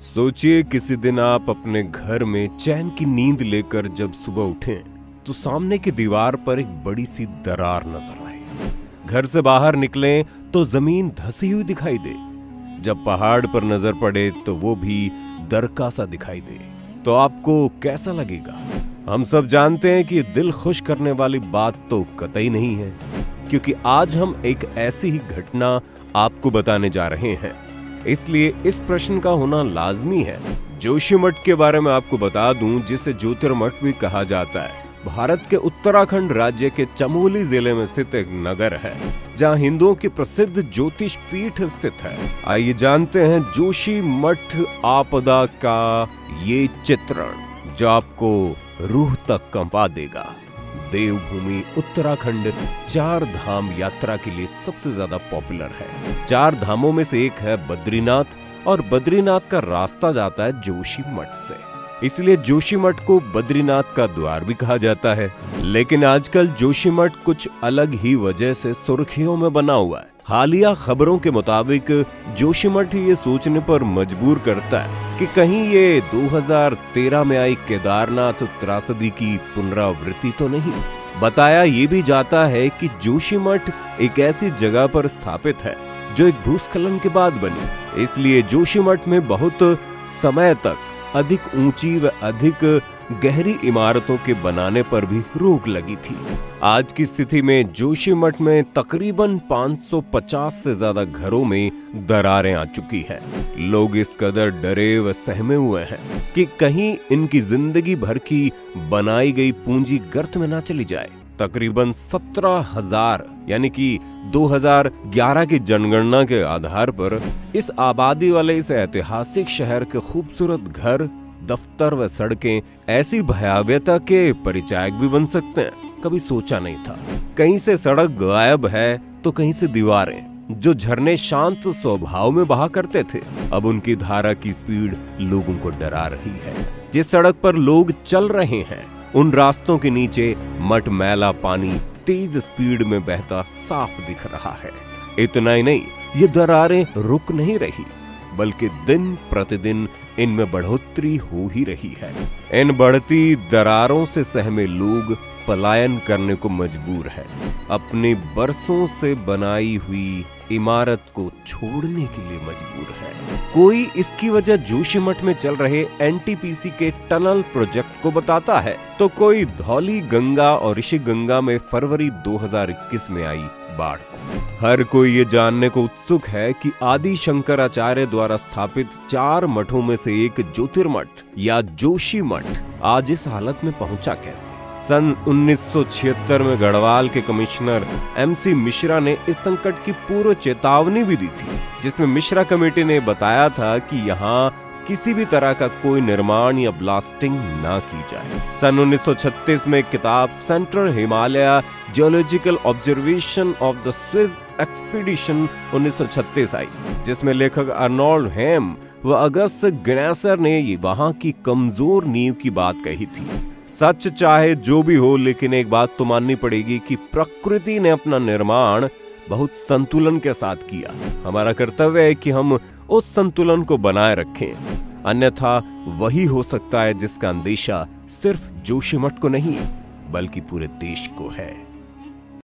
सोचिए किसी दिन आप अपने घर में चैन की नींद लेकर जब सुबह उठें तो सामने की दीवार पर एक बड़ी सी दरार नजर आए। घर से बाहर निकलें तो जमीन धसी हुई दिखाई दे। जब पहाड़ पर नजर पड़े तो वो भी दरका सा दिखाई दे, तो आपको कैसा लगेगा? हम सब जानते हैं कि दिल खुश करने वाली बात तो कतई नहीं है, क्योंकि आज हम एक ऐसी ही घटना आपको बताने जा रहे हैं। इसलिए इस प्रश्न का होना लाजमी है। जोशीमठ के बारे में आपको बता दूं, जिसे ज्योतिर्मठ भी कहा जाता है। भारत के उत्तराखंड राज्य के चमोली जिले में स्थित एक नगर है, जहां हिंदुओं की प्रसिद्ध ज्योतिष पीठ स्थित है। आइए जानते हैं जोशीमठ आपदा का ये चित्रण, जो आपको रूह तक कंपा देगा। देवभूमि उत्तराखंड 4 धाम यात्रा के लिए सबसे ज्यादा पॉपुलर है। 4 धामों में से एक है बद्रीनाथ, और बद्रीनाथ का रास्ता जाता है जोशीमठ से, इसलिए जोशीमठ को बद्रीनाथ का द्वार भी कहा जाता है। लेकिन आजकल जोशीमठ कुछ अलग ही वजह से सुर्खियों में बना हुआ है। हालिया खबरों के मुताबिक जोशीमठ ये सोचने पर मजबूर करता है कि कहीं ये 2013 में आई केदारनाथ त्रासदी की पुनरावृत्ति तो नहीं। बताया ये भी जाता है कि जोशीमठ एक ऐसी जगह पर स्थापित है जो एक भूस्खलन के बाद बनी, इसलिए जोशीमठ में बहुत समय तक अधिक ऊंची व अधिक गहरी इमारतों के बनाने पर भी रोक लगी थी। आज की स्थिति में जोशीमठ में तकरीबन 550 से ज्यादा घरों में दरारें आ चुकी है। लोग इस कदर डरे व सहमे हुए हैं कि कहीं इनकी जिंदगी भर की बनाई गई पूंजी गर्त में ना चली जाए। तकरीबन 17,000 यानी कि 2011 की जनगणना के आधार पर इस आबादी वाले इस ऐतिहासिक शहर के खूबसूरत घर, दफ्तर व सड़कें ऐसी भयावहता के परिचायक भी बन सकते हैं, कभी सोचा नहीं था। कहीं से सड़क गायब है तो कहीं से दीवारें, जो झरने शांत स्वभाव में बहा करते थे, अब उनकी धारा की स्पीड लोगों को डरा रही है। जिस सड़क पर लोग चल रहे हैं उन रास्तों के नीचे मटमैला पानी तेज स्पीड में बहता साफ दिख रहा है। इतना ही नहीं, ये दरारें रुक नहीं रही, बल्कि दिन प्रतिदिन इनमें बढ़ोतरी हो ही रही है। इन बढ़ती दरारों से सहमे लोग पलायन करने को मजबूर है। अपनी बरसों से बनाई हुई इमारत को छोड़ने के लिए मजबूर है। कोई इसकी वजह जोशीमठ में चल रहे एनटीपीसी के टनल प्रोजेक्ट को बताता है, तो कोई धौली गंगा और ऋषि गंगा में फरवरी 2021 में आई बाढ़ को। हर कोई ये जानने को उत्सुक है कि आदि शंकराचार्य द्वारा स्थापित 4 मठों में से एक ज्योतिर्मठ या जोशीमठ आज इस हालत में पहुंचा कैसे। सन 1976 में गढ़वाल के कमिश्नर MC मिश्रा ने इस संकट की पूर्व चेतावनी भी दी थी, जिसमें मिश्रा कमेटी ने बताया था कि यहाँ किसी भी तरह का कोई निर्माण या ब्लास्टिंग ना की जाए। सन 1936 में किताब central Himalaya geological observation of the Swiss expedition 1936 आई, जिसमें लेखक अर्नोल्ड हेम व अगस्त ग्नेसर ने वहां की कमजोर नींव की बात कही थी। सच चाहे जो भी हो, लेकिन एक बात तो माननी पड़ेगी कि प्रकृति ने अपना निर्माण बहुत संतुलन के साथ किया। हमारा कर्तव्य है कि हम उस संतुलन को बनाए रखें, अन्यथा वही हो सकता है जिसका अंदेशा सिर्फ जोशीमठ को नहीं बल्कि पूरे देश को है।